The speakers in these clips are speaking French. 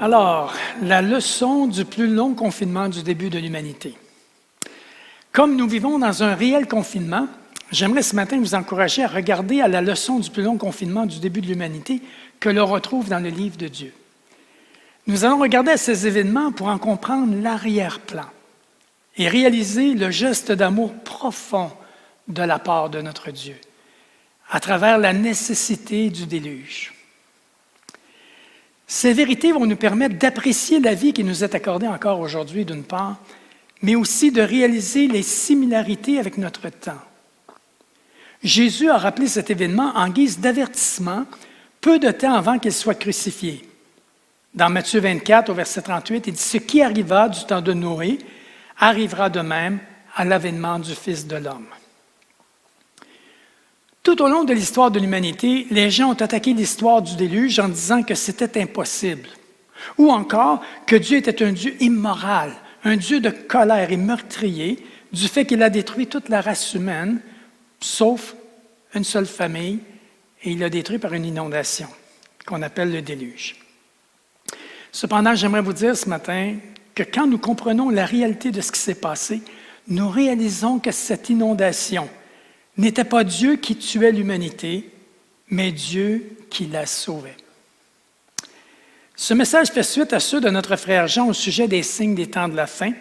Alors, la leçon du plus long confinement du début de l'humanité. Comme nous vivons dans un réel confinement, j'aimerais ce matin vous encourager à regarder à la leçon du plus long confinement du début de l'humanité que l'on retrouve dans le livre de Dieu. Nous allons regarder à ces événements pour en comprendre l'arrière-plan et réaliser le geste d'amour profond de la part de notre Dieu à travers la nécessité du déluge. Ces vérités vont nous permettre d'apprécier la vie qui nous est accordée encore aujourd'hui, d'une part, mais aussi de réaliser les similarités avec notre temps. Jésus a rappelé cet événement en guise d'avertissement peu de temps avant qu'il soit crucifié. Dans Matthieu 24, au verset 38, il dit « Ce qui arriva du temps de Noé arrivera de même à l'avènement du Fils de l'homme. » Tout au long de l'histoire de l'humanité, les gens ont attaqué l'histoire du déluge en disant que c'était impossible, ou encore que Dieu était un Dieu immoral, un Dieu de colère et meurtrier, du fait qu'il a détruit toute la race humaine, sauf une seule famille, et il l'a détruit par une inondation, qu'on appelle le déluge. Cependant, j'aimerais vous dire ce matin que quand nous comprenons la réalité de ce qui s'est passé, nous réalisons que cette inondation n'était pas Dieu qui tuait l'humanité, mais Dieu qui la sauvait. Ce message fait suite à ceux de notre frère Jean au sujet des signes des temps de la fin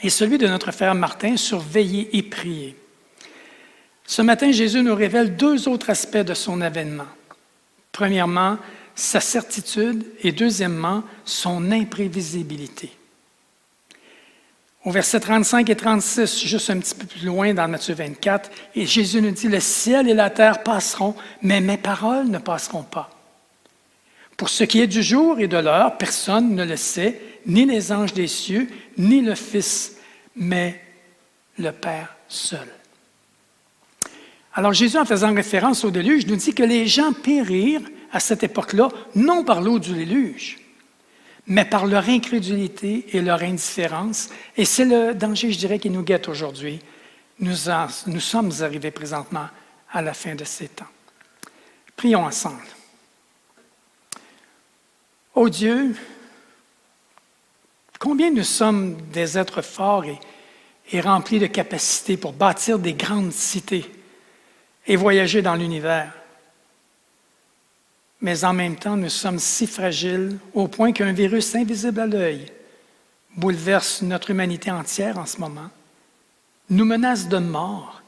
et celui de notre frère Martin sur veiller et prier. Ce matin, Jésus nous révèle deux autres aspects de son avènement. Premièrement, sa certitude et deuxièmement, son imprévisibilité. Au verset 35 et 36, juste un petit peu plus loin dans Matthieu 24, et Jésus nous dit « Le ciel et la terre passeront, mais mes paroles ne passeront pas. Pour ce qui est du jour et de l'heure, personne ne le sait, ni les anges des cieux, ni le Fils, mais le Père seul. » Alors Jésus, en faisant référence au déluge, nous dit que les gens périrent à cette époque-là, non par l'eau du déluge, mais par leur incrédulité et leur indifférence. Et c'est le danger, je dirais, qui nous guette aujourd'hui. Nous sommes arrivés présentement à la fin de ces temps. Prions ensemble. Ô Dieu, combien nous sommes des êtres forts et remplis de capacités pour bâtir des grandes cités et voyager dans l'univers. Mais en même temps, nous sommes si fragiles au point qu'un virus invisible à l'œil bouleverse notre humanité entière en ce moment, nous menace de mort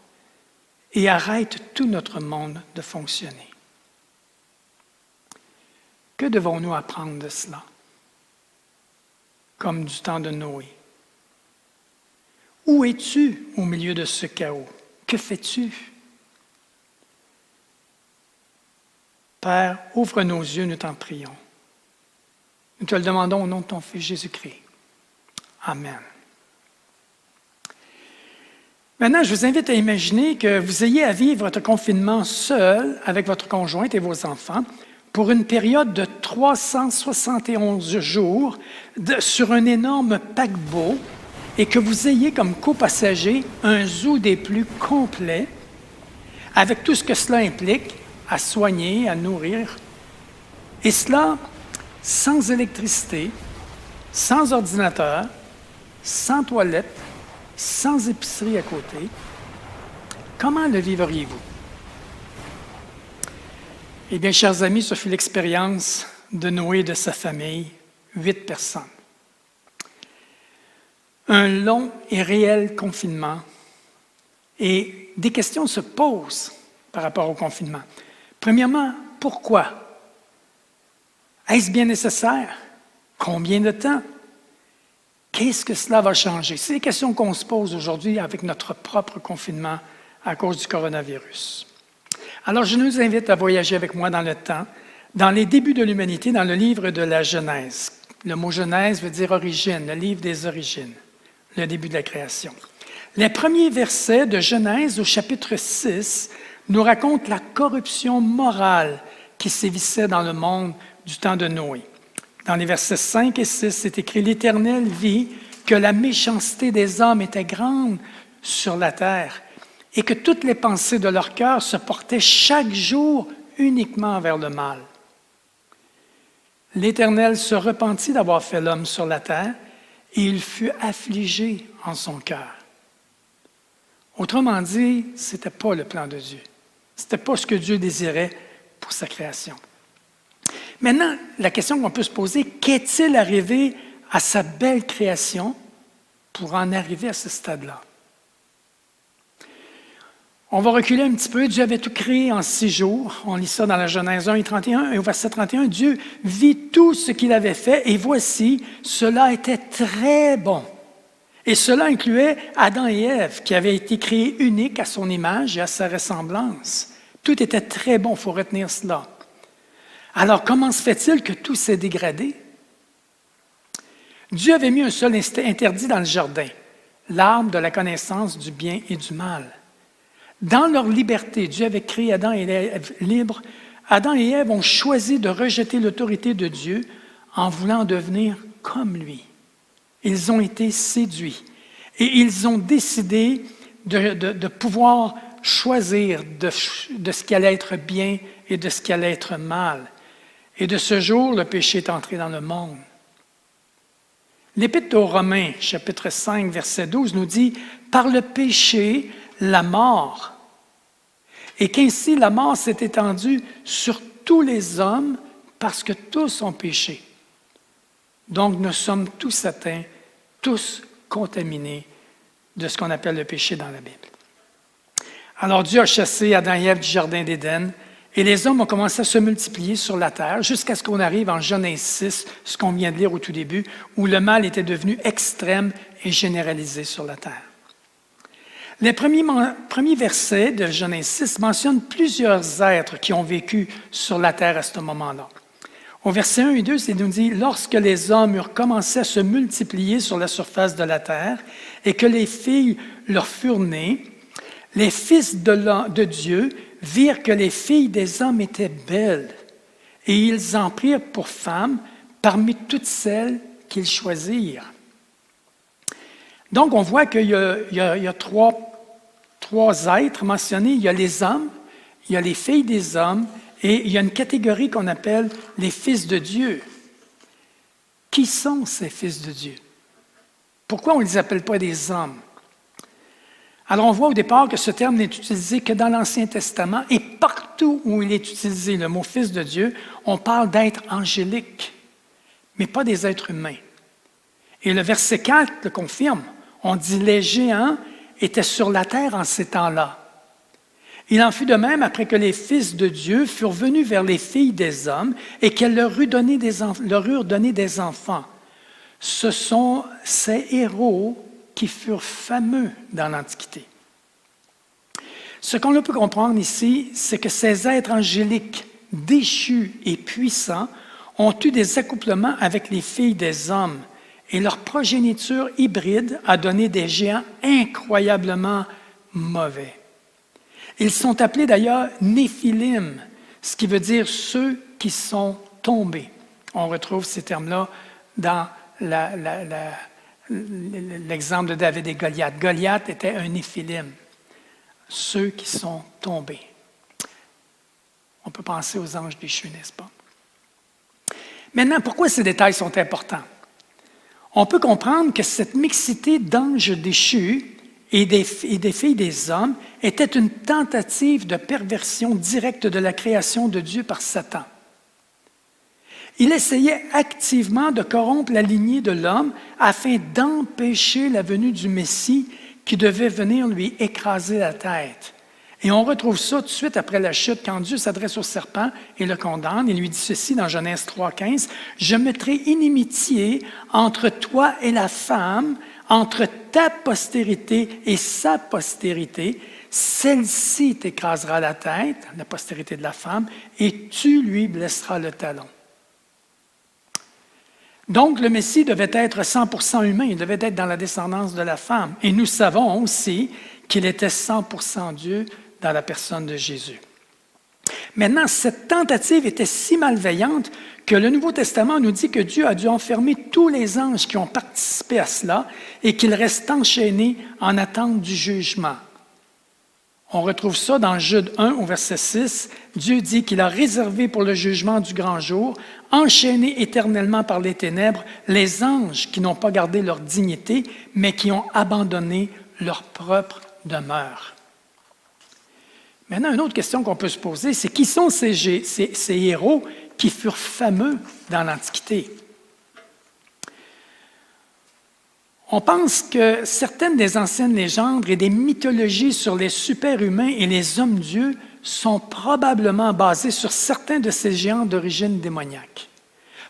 et arrête tout notre monde de fonctionner. Que devons-nous apprendre de cela? Comme du temps de Noé. Où es-tu au milieu de ce chaos? Que fais-tu? Père, ouvre nos yeux, nous t'en prions. Nous te le demandons au nom de ton Fils Jésus-Christ. Amen. Maintenant, je vous invite à imaginer que vous ayez à vivre votre confinement seul avec votre conjointe et vos enfants pour une période de 371 jours sur un énorme paquebot et que vous ayez comme copassagers un zoo des plus complets avec tout ce que cela implique, à soigner, à nourrir, et cela sans électricité, sans ordinateur, sans toilette, sans épicerie à côté. Comment le vivriez-vous? Eh bien, chers amis, ce fut l'expérience de Noé et de sa famille, 8 personnes. Un long et réel confinement, et des questions se posent par rapport au confinement. Premièrement, pourquoi? Est-ce bien nécessaire? Combien de temps? Qu'est-ce que cela va changer? C'est les questions qu'on se pose aujourd'hui avec notre propre confinement à cause du coronavirus. Alors, je nous invite à voyager avec moi dans le temps, dans les débuts de l'humanité, dans le livre de la Genèse. Le mot Genèse veut dire origine, le livre des origines, le début de la création. Les premiers versets de Genèse au chapitre 6 nous racontent la corruption morale qui sévissait dans le monde du temps de Noé. Dans les versets 5 et 6, c'est écrit « L'Éternel vit que la méchanceté des hommes était grande sur la terre et que toutes les pensées de leur cœur se portaient chaque jour uniquement vers le mal. l'Éternel se repentit d'avoir fait l'homme sur la terre et il fut affligé en son cœur. Autrement dit, ce n'était pas le plan de Dieu. Ce n'était pas ce que Dieu désirait pour sa création. Maintenant, la question qu'on peut se poser, qu'est-il arrivé à sa belle création pour en arriver à ce stade-là? On va reculer un petit peu. Dieu avait tout créé en 6 jours. On lit ça dans la Genèse 1 et 31. Et au verset 31, Dieu vit tout ce qu'il avait fait et voici, cela était très bon. Et cela incluait Adam et Ève, qui avaient été créés uniques à son image et à sa ressemblance. Tout était très bon, il faut retenir cela. Alors, comment se fait-il que tout s'est dégradé? Dieu avait mis un seul interdit dans le jardin, l'arbre de la connaissance du bien et du mal. Dans leur liberté, Dieu avait créé Adam et Ève libres. Adam et Ève ont choisi de rejeter l'autorité de Dieu en voulant devenir comme lui. Ils ont été séduits et ils ont décidé de pouvoir choisir de ce qui allait être bien et de ce qui allait être mal. Et de ce jour, le péché est entré dans le monde. L'Épître aux Romains, chapitre 5, verset 12, nous dit « Par le péché, la mort. Et qu'ainsi la mort s'est étendue sur tous les hommes parce que tous ont péché. Donc nous sommes tous atteints, tous contaminés de ce qu'on appelle le péché dans la Bible. Alors Dieu a chassé Adam et Ève du jardin d'Éden et les hommes ont commencé à se multiplier sur la terre jusqu'à ce qu'on arrive en Genèse 6, ce qu'on vient de lire au tout début, où le mal était devenu extrême et généralisé sur la terre. Les premiers versets de Genèse 6 mentionnent plusieurs êtres qui ont vécu sur la terre à ce moment-là. Au verset 1 et 2, il nous dit « Lorsque les hommes eurent commencé à se multiplier sur la surface de la terre et que les filles leur furent nées, les fils de Dieu virent que les filles des hommes étaient belles et ils en prirent pour femmes parmi toutes celles qu'ils choisirent. » Donc, on voit qu'il y a trois êtres mentionnés. Il y a les hommes, il y a les filles des hommes, et il y a une catégorie qu'on appelle les fils de Dieu. Qui sont ces fils de Dieu? Pourquoi on ne les appelle pas des hommes? Alors, on voit au départ que ce terme n'est utilisé que dans l'Ancien Testament, et partout où il est utilisé, le mot fils de Dieu, on parle d'êtres angéliques, mais pas des êtres humains. Et le verset 4 le confirme. On dit « les géants étaient sur la terre en ces temps-là. » Il en fut de même après que les fils de Dieu furent venus vers les filles des hommes et qu'elles leur eurent donné des enfants. Ce sont ces héros qui furent fameux dans l'Antiquité. Ce qu'on peut comprendre ici, c'est que ces êtres angéliques déchus et puissants ont eu des accouplements avec les filles des hommes et leur progéniture hybride a donné des géants incroyablement mauvais. Ils sont appelés d'ailleurs Néphilim, ce qui veut dire ceux qui sont tombés. On retrouve ces termes-là dans l'exemple de David et Goliath. Goliath était un Néphilim, ceux qui sont tombés. On peut penser aux anges déchus, n'est-ce pas? Maintenant, pourquoi ces détails sont importants? On peut comprendre que cette mixité d'anges déchus et des filles des hommes était une tentative de perversion directe de la création de Dieu par Satan. Il essayait activement de corrompre la lignée de l'homme afin d'empêcher la venue du Messie qui devait venir lui écraser la tête. Et on retrouve ça tout de suite après la chute, quand Dieu s'adresse au serpent et le condamne. Il lui dit ceci dans Genèse 3,15 « Je mettrai inimitié entre toi et la femme, entre ta postérité et sa postérité. Celle-ci t'écrasera la tête, la postérité de la femme, et tu lui blesseras le talon. » Donc, le Messie devait être 100% humain, il devait être dans la descendance de la femme. Et nous savons aussi qu'il était 100% Dieu dans la personne de Jésus. Maintenant, cette tentative était si malveillante que le Nouveau Testament nous dit que Dieu a dû enfermer tous les anges qui ont participé à cela et qu'ils restent enchaînés en attente du jugement. On retrouve ça dans Jude 1 au verset 6. Dieu dit qu'il a réservé pour le jugement du grand jour, enchaînés éternellement par les ténèbres, les anges qui n'ont pas gardé leur dignité, mais qui ont abandonné leur propre demeure. Maintenant, une autre question qu'on peut se poser, c'est qui sont ces héros qui furent fameux dans l'Antiquité? On pense que certaines des anciennes légendes et des mythologies sur les super-humains et les hommes-dieux sont probablement basées sur certains de ces géants d'origine démoniaque.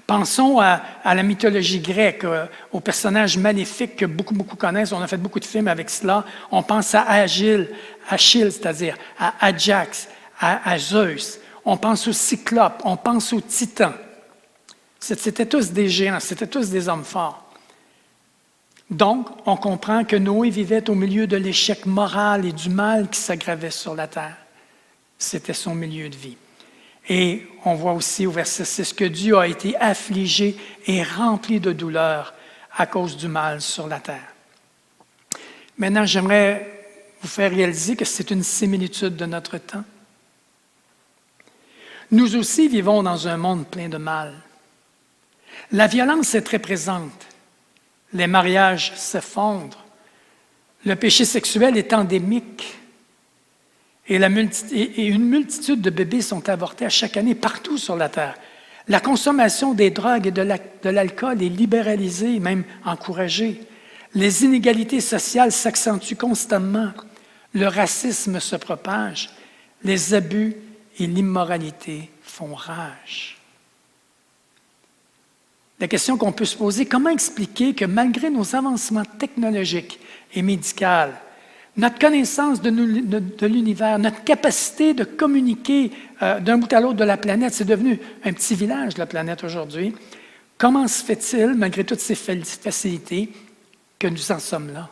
Pensons à la mythologie grecque, aux personnages maléfiques que beaucoup connaissent. On a fait beaucoup de films avec cela. On pense à Achille, c'est-à-dire à Ajax, à Zeus. On pense aux Cyclopes, on pense aux Titans. C'étaient tous des géants, c'étaient tous des hommes forts. Donc, on comprend que Noé vivait au milieu de l'échec moral et du mal qui s'aggravait sur la terre. C'était son milieu de vie. Et on voit aussi au verset 6 que Dieu a été affligé et rempli de douleur à cause du mal sur la terre. Maintenant, j'aimerais vous faire réaliser que c'est une similitude de notre temps. Nous aussi vivons dans un monde plein de mal. La violence est très présente. Les mariages s'effondrent. Le péché sexuel est endémique. Et une multitude de bébés sont avortés à chaque année partout sur la terre. La consommation des drogues et de l'alcool est libéralisée, même encouragée. Les inégalités sociales s'accentuent constamment. Le racisme se propage. Les abus et l'immoralité font rage. La question qu'on peut se poser, comment expliquer que malgré nos avancements technologiques et médicaux, notre connaissance de l'univers, notre capacité de communiquer d'un bout à l'autre de la planète, c'est devenu un petit village, la planète aujourd'hui. Comment se fait-il, malgré toutes ces facilités, que nous en sommes là?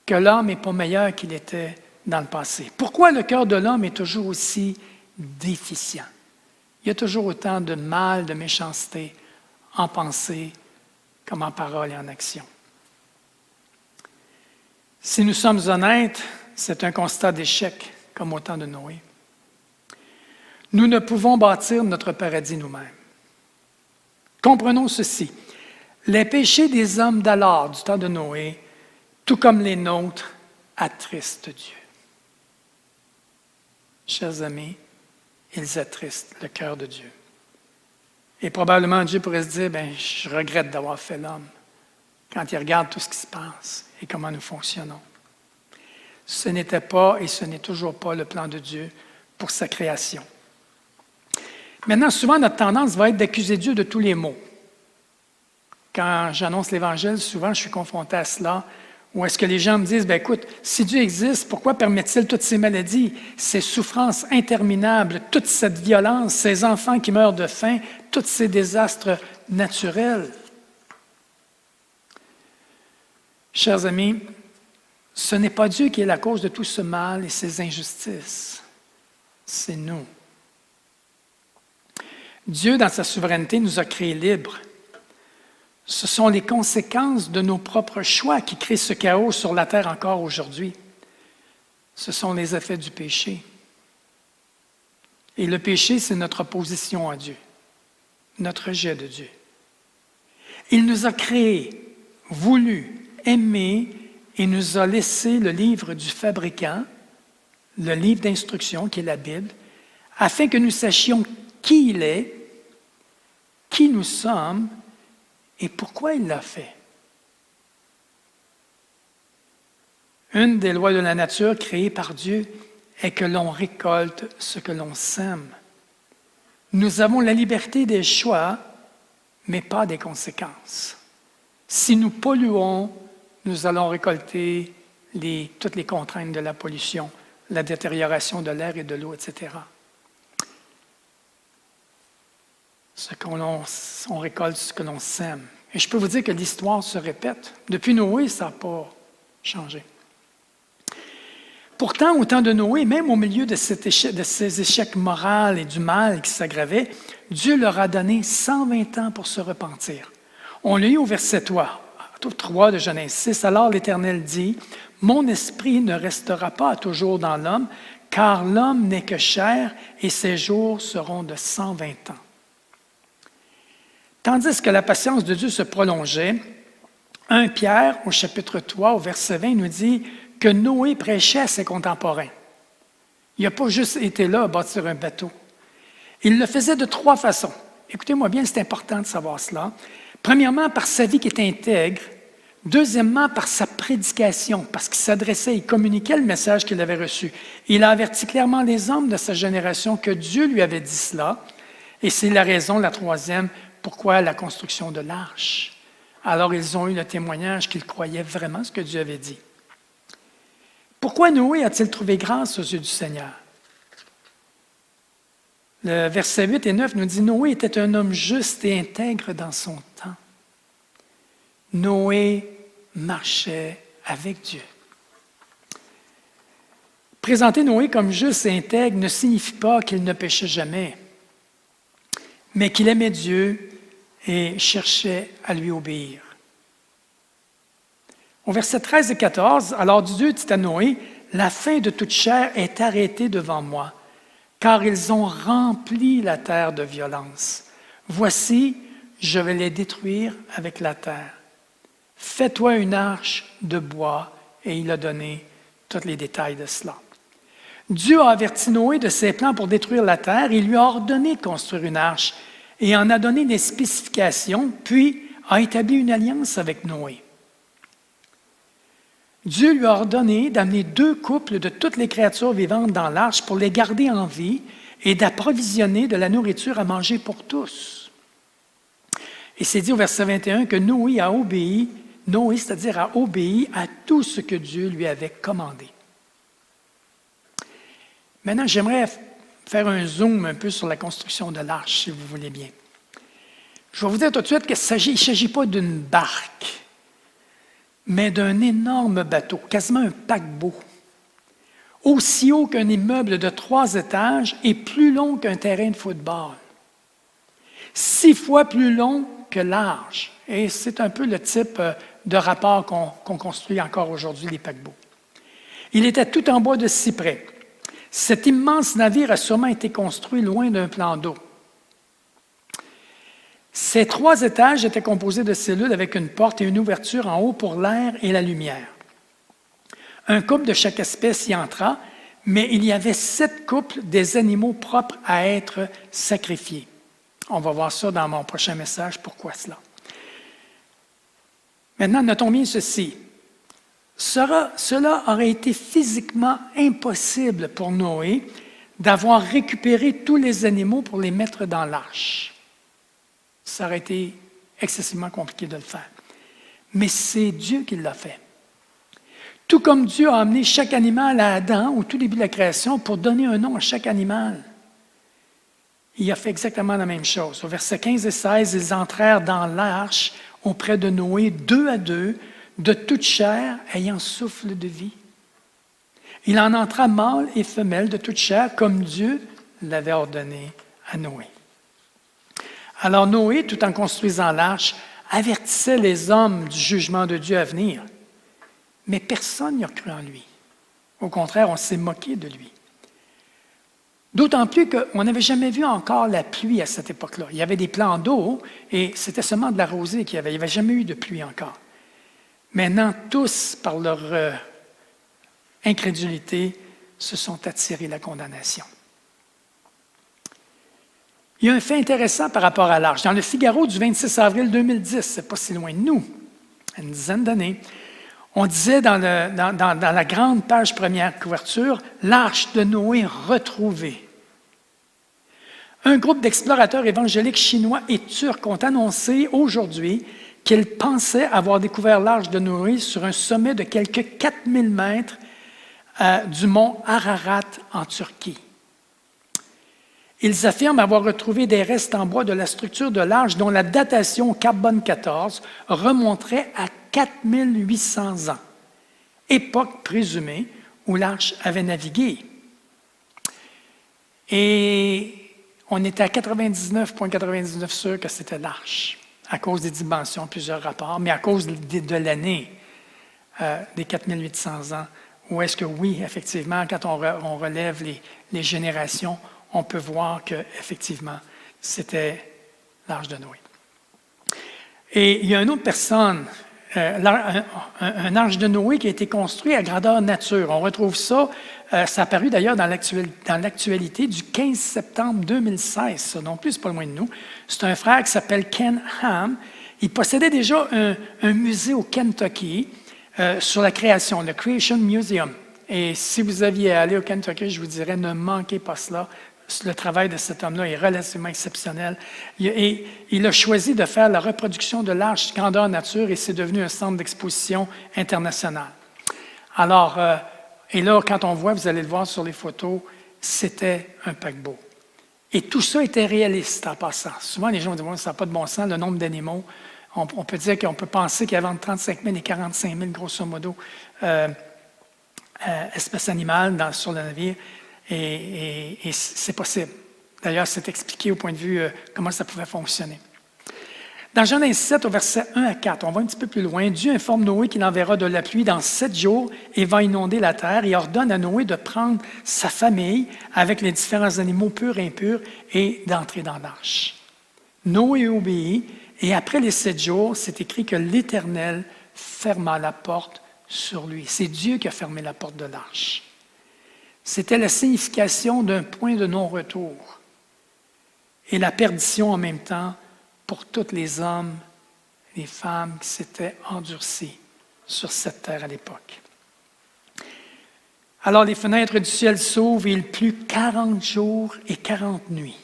Que l'homme n'est pas meilleur qu'il était dans le passé. Pourquoi le cœur de l'homme est toujours aussi déficient? Il y a toujours autant de mal, de méchanceté en pensée comme en parole et en action. Si nous sommes honnêtes, c'est un constat d'échec, comme au temps de Noé. Nous ne pouvons bâtir notre paradis nous-mêmes. Comprenons ceci. Les péchés des hommes d'alors, du temps de Noé, tout comme les nôtres, attristent Dieu. Chers amis, ils attristent le cœur de Dieu. Et probablement Dieu pourrait se dire, je regrette d'avoir fait l'homme, quand il regarde tout ce qui se passe et comment nous fonctionnons. Ce n'était pas et ce n'est toujours pas le plan de Dieu pour sa création. Maintenant, souvent, notre tendance va être d'accuser Dieu de tous les maux. Quand j'annonce l'Évangile, souvent, je suis confronté à cela. Ou est-ce que les gens me disent, écoute, si Dieu existe, pourquoi permet-il toutes ces maladies, ces souffrances interminables, toute cette violence, ces enfants qui meurent de faim, tous ces désastres naturels? Chers amis, ce n'est pas Dieu qui est la cause de tout ce mal et ces injustices. C'est nous. Dieu, dans sa souveraineté, nous a créés libres. Ce sont les conséquences de nos propres choix qui créent ce chaos sur la terre encore aujourd'hui. Ce sont les effets du péché. Et le péché, c'est notre opposition à Dieu, notre rejet de Dieu. Il nous a créés, voulu, aimés, et nous a laissé le livre du fabricant, le livre d'instruction qui est la Bible, afin que nous sachions qui il est, qui nous sommes, et pourquoi il l'a fait? Une des lois de la nature créées par Dieu est que l'on récolte ce que l'on sème. Nous avons la liberté des choix, mais pas des conséquences. Si nous polluons, nous allons récolter toutes les contraintes de la pollution, la détérioration de l'air et de l'eau, etc. On récolte ce que l'on sème. Et je peux vous dire que l'histoire se répète. Depuis Noé, ça n'a pas changé. Pourtant, au temps de Noé, même au milieu de ces échecs moraux et du mal qui s'aggravaient, Dieu leur a donné 120 ans pour se repentir. On lit au verset 3. 3 de Genèse 6, « Alors l'Éternel dit, « Mon esprit ne restera pas toujours dans l'homme, car l'homme n'est que chair, et ses jours seront de 120 ans. » Tandis que la patience de Dieu se prolongeait, 1 Pierre, au chapitre 3, au verset 20, nous dit que Noé prêchait à ses contemporains. Il n'a pas juste été là à bâtir un bateau. Il le faisait de 3 façons. Écoutez-moi bien, c'est important de savoir cela. Premièrement, par sa vie qui est intègre. Deuxièmement, par sa prédication, parce qu'il s'adressait, il communiquait le message qu'il avait reçu. Il a averti clairement les hommes de sa génération que Dieu lui avait dit cela. Et c'est la raison, la troisième, pourquoi la construction de l'arche. Alors, ils ont eu le témoignage qu'ils croyaient vraiment ce que Dieu avait dit. Pourquoi Noé a-t-il trouvé grâce aux yeux du Seigneur? Le verset 8 et 9 nous dit « Noé était un homme juste et intègre dans son temps. » Noé marchait avec Dieu. Présenter Noé comme juste et intègre ne signifie pas qu'il ne péchait jamais, mais qu'il aimait Dieu et cherchait à lui obéir. Au verset 13 et 14, « Alors Dieu dit à Noé, « La fin de toute chair est arrêtée devant moi, car ils ont rempli la terre de violence. Voici, je vais les détruire avec la terre. Fais-toi une arche de bois. » Et il a donné tous les détails de cela. Dieu a averti Noé de ses plans pour détruire la terre. Il lui a ordonné de construire une arche et en a donné des spécifications, puis a établi une alliance avec Noé. Dieu lui a ordonné d'amener 2 couples de toutes les créatures vivantes dans l'arche pour les garder en vie et d'approvisionner de la nourriture à manger pour tous. Et c'est dit au verset 21 que Noé, c'est-à-dire a obéi à tout ce que Dieu lui avait commandé. Maintenant, j'aimerais faire un zoom un peu sur la construction de l'arche, si vous voulez bien. Je vais vous dire tout de suite qu'il ne s'agit pas d'une barque, mais d'un énorme bateau, quasiment un paquebot, aussi haut qu'un immeuble de 3 étages et plus long qu'un terrain de football. 6 fois plus long que large. Et c'est un peu le type de rapport qu'on construit encore aujourd'hui, les paquebots. Il était tout en bois de cyprès. Cet immense navire a sûrement été construit loin d'un plan d'eau. Ces 3 étages étaient composés de cellules avec une porte et une ouverture en haut pour l'air et la lumière. Un couple de chaque espèce y entra, mais il y avait 7 couples des animaux propres à être sacrifiés. On va voir ça dans mon prochain message, pourquoi cela. Maintenant, notons bien ceci. Cela aurait été physiquement impossible pour Noé d'avoir récupéré tous les animaux pour les mettre dans l'arche. Ça aurait été excessivement compliqué de le faire. Mais c'est Dieu qui l'a fait. Tout comme Dieu a amené chaque animal à Adam au tout début de la création pour donner un nom à chaque animal. Il a fait exactement la même chose. Au verset 15 et 16, ils entrèrent dans l'arche auprès de Noé, 2 à 2, de toute chair ayant souffle de vie. Il en entra mâle et femelle de toute chair, comme Dieu l'avait ordonné à Noé. Alors Noé, tout en construisant l'arche, avertissait les hommes du jugement de Dieu à venir. Mais personne n'y a cru en lui. Au contraire, on s'est moqué de lui. D'autant plus qu'on n'avait jamais vu encore la pluie à cette époque-là. Il y avait des plans d'eau et c'était seulement de la rosée qu'il y avait. Il n'y avait jamais eu de pluie encore. Maintenant, tous, par leur incrédulité, se sont attirés la condamnation. Il y a un fait intéressant par rapport à l'arche. Dans le Figaro du 26 avril 2010, ce n'est pas si loin de nous, une dizaine d'années, on disait dans la grande page première couverture, « L'arche de Noé retrouvée ». Un groupe d'explorateurs évangéliques chinois et turcs ont annoncé aujourd'hui qu'ils pensaient avoir découvert l'arche de Noé sur un sommet de quelques 4000 mètres du mont Ararat en Turquie. Ils affirment avoir retrouvé des restes en bois de la structure de l'arche dont la datation au carbone 14 remonterait à 4800 ans, époque présumée où l'arche avait navigué. Et on était à 99,99 sûr que c'était l'arche. à cause des dimensions, plusieurs rapports, mais à cause de l'année des 4800 ans, où est-ce que oui, effectivement, quand on relève les générations, on peut voir qu'effectivement, c'était l'Arche de Noé. Et il y a une autre personne, un Arche de Noé qui a été construit à grandeur nature. On retrouve ça, ça a apparu d'ailleurs dans l'actualité du 15 septembre 2016, ça non plus, c'est pas loin de nous. C'est un frère qui s'appelle Ken Ham. Il possédait déjà un musée au Kentucky sur la création, le Creation Museum. Et si vous aviez allé au Kentucky, je vous dirais, ne manquez pas cela. Le travail de cet homme-là est relativement exceptionnel. Et il a choisi de faire la reproduction de l'arche grandeur nature et c'est devenu un centre d'exposition international. Alors, et là, quand on voit, vous allez le voir sur les photos, c'était un paquebot. Et tout ça était réaliste en passant. Souvent, les gens disent « ça n'a pas de bon sens, le nombre d'animaux ». On peut dire qu'on peut penser qu'il y avait entre 35 000 et 45 000, grosso modo, espèces animales sur le navire. Et c'est possible. D'ailleurs, c'est expliqué au point de vue comment ça pouvait fonctionner. Dans Genèse 7, au verset 1 à 4, on va un petit peu plus loin. Dieu informe Noé qu'il enverra de la pluie dans 7 jours et va inonder la terre et ordonne à Noé de prendre sa famille avec les différents animaux purs et impurs et d'entrer dans l'arche. Noé obéit et après les 7 jours, c'est écrit que l'Éternel ferma la porte sur lui. C'est Dieu qui a fermé la porte de l'arche. C'était la signification d'un point de non-retour et la perdition en même temps pour tous les hommes et les femmes qui s'étaient endurcis sur cette terre à l'époque. Alors les fenêtres du ciel s'ouvrent et il plut 40 jours et 40 nuits.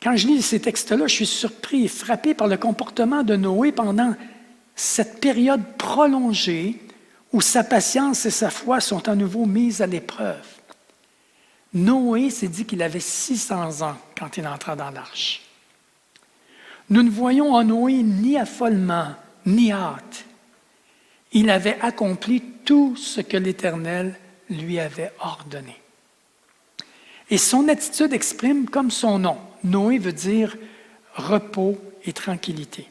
Quand je lis ces textes-là, je suis surpris et frappé par le comportement de Noé pendant cette période prolongée où sa patience et sa foi sont à nouveau mises à l'épreuve. Noé s'est dit qu'il avait 600 ans quand il entra dans l'arche. Nous ne voyons en Noé ni affolement, ni hâte. Il avait accompli tout ce que l'Éternel lui avait ordonné. Et son attitude exprime comme son nom. Noé veut dire repos et tranquillité.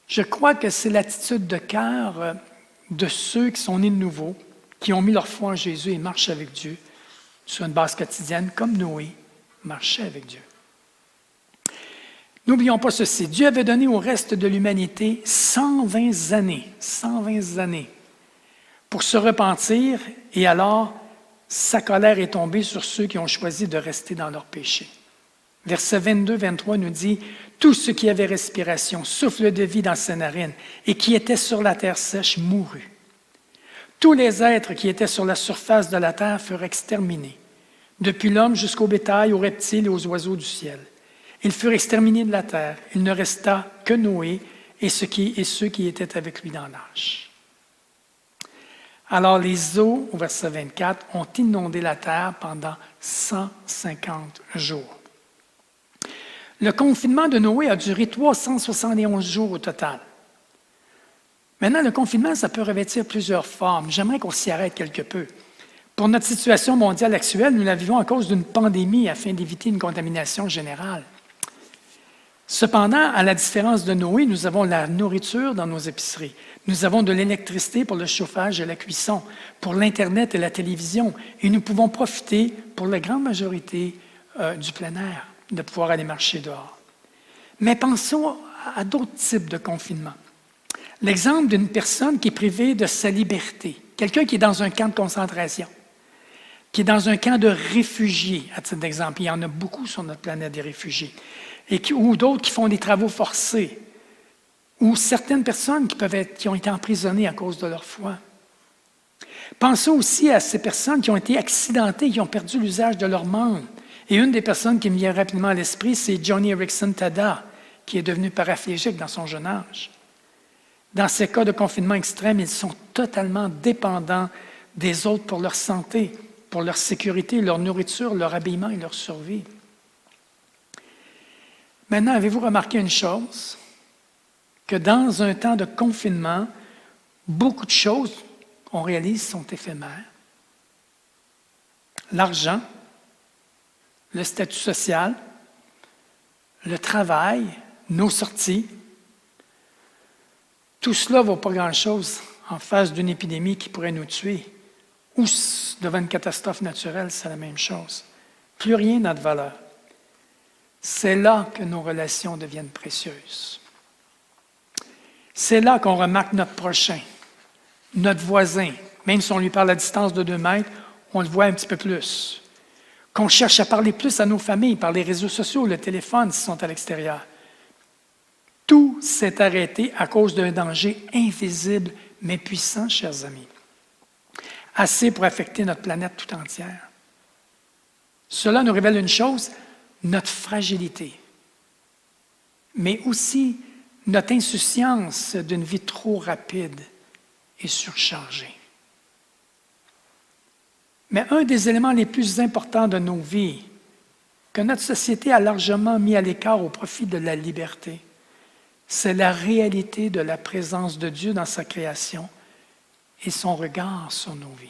Je crois que c'est l'attitude de cœur de ceux qui sont nés de nouveau, qui ont mis leur foi en Jésus et marchent avec Dieu sur une base quotidienne, comme Noé marchait avec Dieu. N'oublions pas ceci, Dieu avait donné au reste de l'humanité 120 années pour se repentir, et alors sa colère est tombée sur ceux qui ont choisi de rester dans leur péché. Verset 22-23 nous dit « Tout ce qui avait respiration, souffle de vie dans ses narines, et qui était sur la terre sèche, mourut. Tous les êtres qui étaient sur la surface de la terre furent exterminés, depuis l'homme jusqu'au bétail, aux reptiles et aux oiseaux du ciel. Ils furent exterminés de la terre. Il ne resta que Noé et ceux qui étaient avec lui dans l'arche. » Alors les eaux, au verset 24, ont inondé la terre pendant 150 jours. Le confinement de Noé a duré 371 jours au total. Maintenant, le confinement, ça peut revêtir plusieurs formes. J'aimerais qu'on s'y arrête quelque peu. Pour notre situation mondiale actuelle, nous la vivons à cause d'une pandémie afin d'éviter une contamination générale. Cependant, à la différence de Noé, nous avons la nourriture dans nos épiceries. Nous avons de l'électricité pour le chauffage et la cuisson, pour l'Internet et la télévision, et nous pouvons profiter, pour la grande majorité, du plein air, de pouvoir aller marcher dehors. Mais pensons à d'autres types de confinement. L'exemple d'une personne qui est privée de sa liberté, quelqu'un qui est dans un camp de concentration, qui est dans un camp de réfugiés, à titre d'exemple. Il y en a beaucoup sur notre planète, des réfugiés. Ou d'autres qui font des travaux forcés, ou certaines personnes qui ont été emprisonnées à cause de leur foi. Pensons aussi à ces personnes qui ont été accidentées, qui ont perdu l'usage de leurs membres. Et une des personnes qui me vient rapidement à l'esprit, c'est Johnny Erickson Tada, qui est devenu paraplégique dans son jeune âge. Dans ces cas de confinement extrême, ils sont totalement dépendants des autres pour leur santé, pour leur sécurité, leur nourriture, leur habillement et leur survie. Maintenant, avez-vous remarqué une chose? Que dans un temps de confinement, beaucoup de choses, on réalise, sont éphémères. L'argent, le statut social, le travail, nos sorties. Tout cela ne vaut pas grand-chose en face d'une épidémie qui pourrait nous tuer. Ou devant une catastrophe naturelle, c'est la même chose. Plus rien n'a de valeur. C'est là que nos relations deviennent précieuses. C'est là qu'on remarque notre prochain, notre voisin. Même si on lui parle à distance de 2 mètres, on le voit un petit peu plus. Qu'on cherche à parler plus à nos familles par les réseaux sociaux, le téléphone, s'ils sont à l'extérieur. Tout s'est arrêté à cause d'un danger invisible mais puissant, chers amis. Assez pour affecter notre planète tout entière. Cela nous révèle une chose, notre fragilité, mais aussi notre insouciance d'une vie trop rapide et surchargée. Mais un des éléments les plus importants de nos vies, que notre société a largement mis à l'écart au profit de la liberté, c'est la réalité de la présence de Dieu dans sa création et son regard sur nos vies.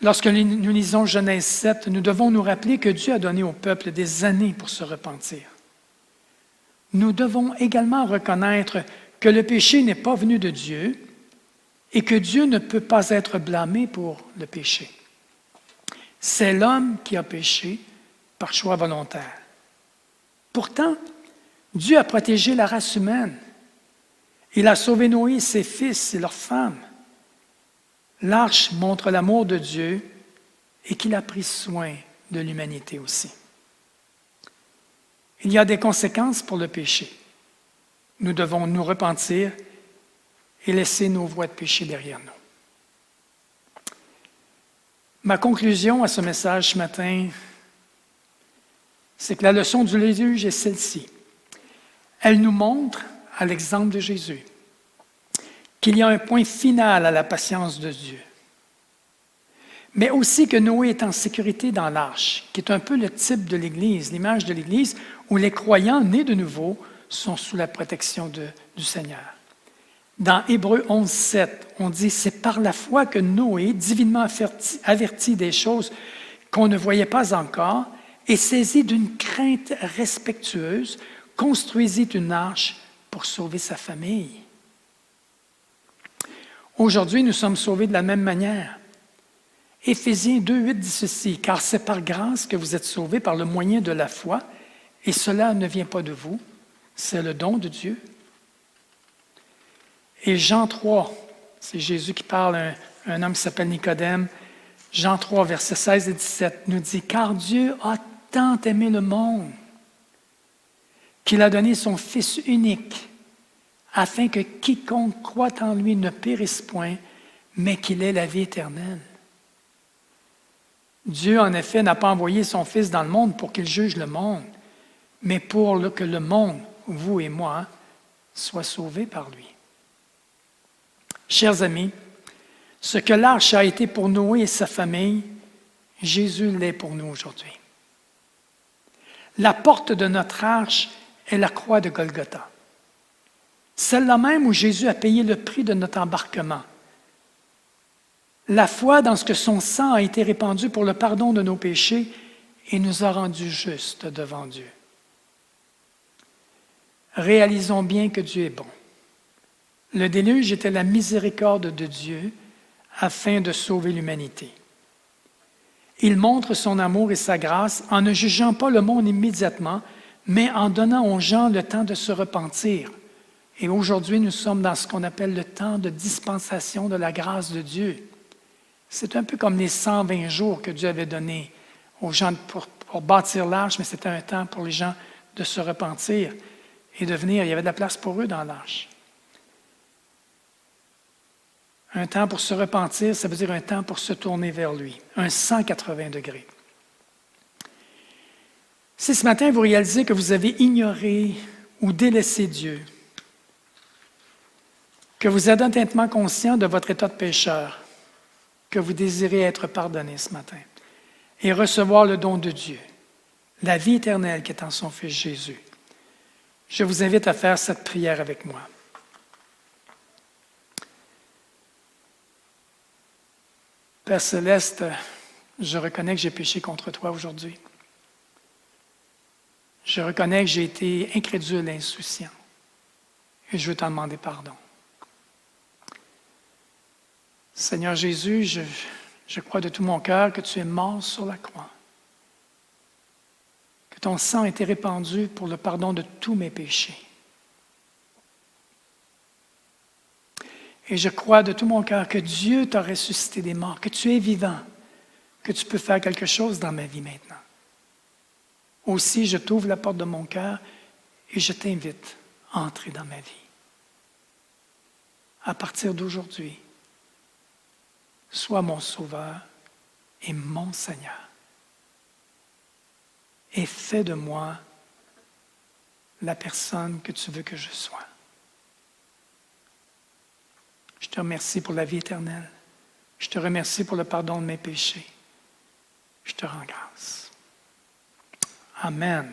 Lorsque nous lisons Genèse 7, nous devons nous rappeler que Dieu a donné au peuple des années pour se repentir. Nous devons également reconnaître que le péché n'est pas venu de Dieu et que Dieu ne peut pas être blâmé pour le péché. C'est l'homme qui a péché par choix volontaire. Pourtant, Dieu a protégé la race humaine. Il a sauvé Noé, ses fils et leurs femmes. L'arche montre l'amour de Dieu et qu'il a pris soin de l'humanité aussi. Il y a des conséquences pour le péché. Nous devons nous repentir et laisser nos voies de péché derrière nous. Ma conclusion à ce message ce matin, c'est que la leçon du déluge est celle-ci. Elle nous montre, à l'exemple de Jésus, qu'il y a un point final à la patience de Dieu, mais aussi que Noé est en sécurité dans l'arche, qui est un peu le type de l'Église, l'image de l'Église, où les croyants nés de nouveau sont sous la protection du Seigneur. Dans Hébreux 11, 7, on dit « C'est par la foi que Noé, divinement averti des choses qu'on ne voyait pas encore, et saisi d'une crainte respectueuse, construisit une arche pour sauver sa famille. » Aujourd'hui, nous sommes sauvés de la même manière. Éphésiens 2,8 dit ceci, « Car c'est par grâce que vous êtes sauvés par le moyen de la foi, et cela ne vient pas de vous, c'est le don de Dieu. » Et Jean 3, c'est Jésus qui parle, un homme qui s'appelle Nicodème, Jean 3, versets 16 et 17, nous dit, « Car Dieu a tant aimé le monde qu'il a donné son Fils unique, afin que quiconque croit en lui ne périsse point, mais qu'il ait la vie éternelle. » Dieu, en effet, n'a pas envoyé son Fils dans le monde pour qu'il juge le monde, mais pour que le monde, vous et moi, soit sauvé par lui. Chers amis, ce que l'arche a été pour Noé et sa famille, Jésus l'est pour nous aujourd'hui. La porte de notre arche est la croix de Golgotha. Celle-là même où Jésus a payé le prix de notre embarquement. La foi dans ce que son sang a été répandu pour le pardon de nos péchés et nous a rendus justes devant Dieu. Réalisons bien que Dieu est bon. Le déluge était la miséricorde de Dieu afin de sauver l'humanité. Il montre son amour et sa grâce en ne jugeant pas le monde immédiatement, mais en donnant aux gens le temps de se repentir. Et aujourd'hui, nous sommes dans ce qu'on appelle le temps de dispensation de la grâce de Dieu. C'est un peu comme les 120 jours que Dieu avait donnés aux gens pour bâtir l'arche, mais c'était un temps pour les gens de se repentir et de venir. Il y avait de la place pour eux dans l'arche. Un temps pour se repentir, ça veut dire un temps pour se tourner vers lui, un 180 degrés. Si ce matin vous réalisez que vous avez ignoré ou délaissé Dieu, que vous êtes honnêtement conscient de votre état de pécheur, que vous désirez être pardonné ce matin et recevoir le don de Dieu, la vie éternelle qui est en son Fils Jésus, je vous invite à faire cette prière avec moi. Père céleste, Je reconnais que j'ai péché contre toi aujourd'hui. Je reconnais que j'ai été incrédule et insouciant. Et je veux t'en demander pardon. Seigneur Jésus, je crois de tout mon cœur que tu es mort sur la croix. Que ton sang a été répandu pour le pardon de tous mes péchés. Et je crois de tout mon cœur que Dieu t'a ressuscité des morts, que tu es vivant, que tu peux faire quelque chose dans ma vie maintenant. Aussi, je t'ouvre la porte de mon cœur et je t'invite à entrer dans ma vie. À partir d'aujourd'hui, sois mon Sauveur et mon Seigneur. Et fais de moi la personne que tu veux que je sois. Je te remercie pour la vie éternelle. Je te remercie pour le pardon de mes péchés. Je te rends grâce. Amen.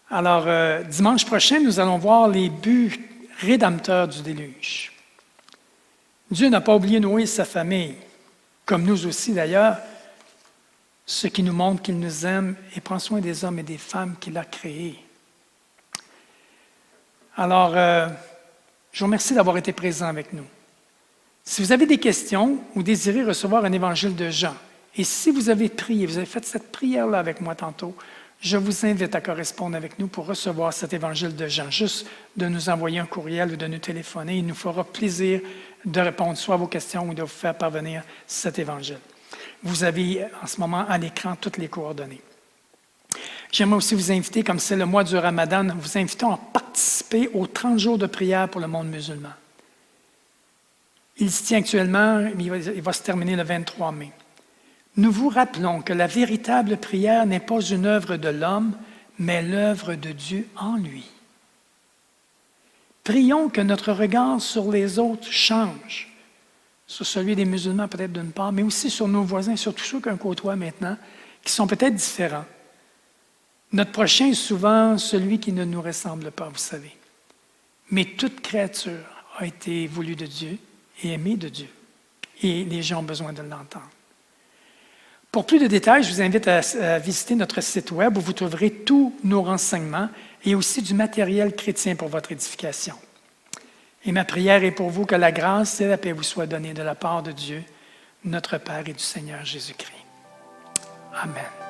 Alors, dimanche prochain, nous allons voir les buts rédempteurs du déluge. Dieu n'a pas oublié Noé et sa famille, comme nous aussi d'ailleurs, ce qui nous montre qu'il nous aime et prend soin des hommes et des femmes qu'il a créés. Alors, je vous remercie d'avoir été présent avec nous. Si vous avez des questions ou désirez recevoir un évangile de Jean, et si vous avez prié, vous avez fait cette prière-là avec moi tantôt, je vous invite à correspondre avec nous pour recevoir cet évangile de Jean. Juste de nous envoyer un courriel ou de nous téléphoner. Il nous fera plaisir de répondre soit à vos questions ou de vous faire parvenir cet évangile. Vous avez en ce moment à l'écran toutes les coordonnées. J'aimerais aussi vous inviter, comme c'est le mois du Ramadan, nous vous invitons à participer aux 30 jours de prière pour le monde musulman. Il se tient actuellement, il va se terminer le 23 mai. Nous vous rappelons que la véritable prière n'est pas une œuvre de l'homme, mais l'œuvre de Dieu en lui. Prions que notre regard sur les autres change, sur celui des musulmans peut-être d'une part, mais aussi sur nos voisins, sur tous ceux qu'on côtoie maintenant, qui sont peut-être différents. Notre prochain est souvent celui qui ne nous ressemble pas, vous savez. Mais toute créature a été voulue de Dieu et aimée de Dieu. Et les gens ont besoin de l'entendre. Pour plus de détails, je vous invite à visiter notre site web où vous trouverez tous nos renseignements et aussi du matériel chrétien pour votre édification. Et ma prière est pour vous que la grâce et la paix vous soient données de la part de Dieu, notre Père et du Seigneur Jésus-Christ. Amen.